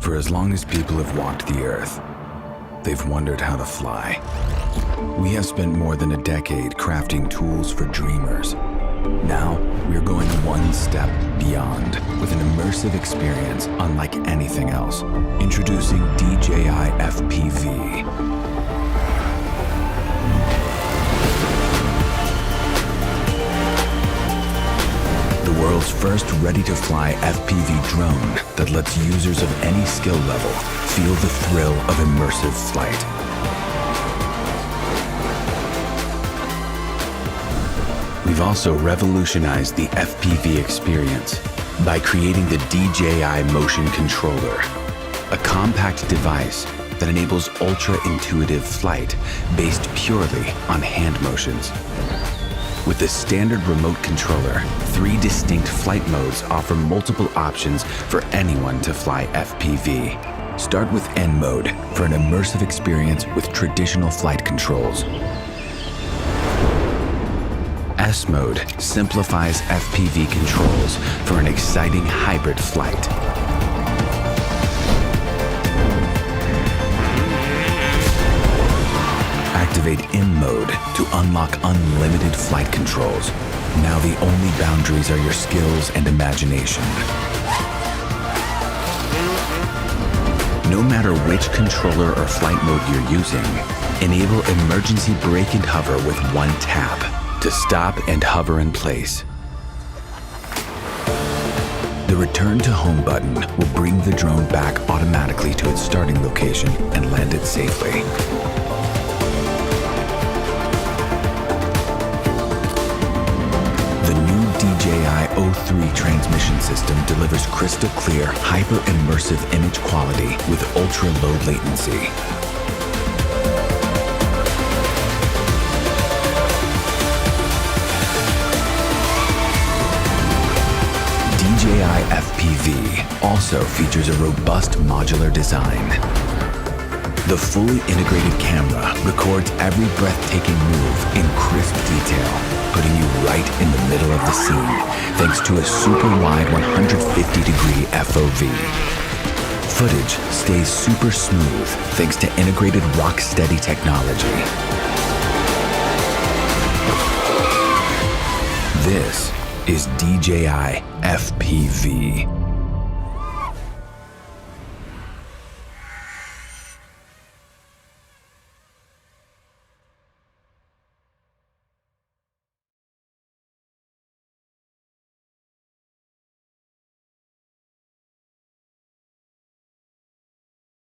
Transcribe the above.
For as long as people have walked the earth, they've wondered how to fly. We have spent more than a decade crafting tools for dreamers. Now, we're going one step beyond with an immersive experience unlike anything else. Introducing DJI FPV. The world's first ready-to-fly FPV drone that lets users of any skill level feel the thrill of immersive flight. We've also revolutionized the FPV experience by creating the DJI Motion Controller, a compact device that enables ultra-intuitive flight based purely on hand motions. With the standard remote controller, 3 distinct flight modes offer multiple options for anyone to fly FPV. Start with N mode for an immersive experience with traditional flight controls. S mode simplifies FPV controls for an exciting hybrid flight. Activate M mode to unlock unlimited flight controls. Now the only boundaries are your skills and imagination. No matter which controller or flight mode you're using, enable emergency brake and hover with one tap to stop and hover in place. The Return to Home button will bring the drone back automatically to its starting location and land it safely. The new DJI O3 transmission system delivers crystal clear, hyper-immersive image quality with ultra-low latency. DJI FPV also features a robust modular design. The fully integrated camera records every breathtaking move in crisp detail, putting you right in the middle of the scene thanks to a super wide 150-degree FOV. Footage stays super smooth thanks to integrated rock-steady technology. This is DJI FPV.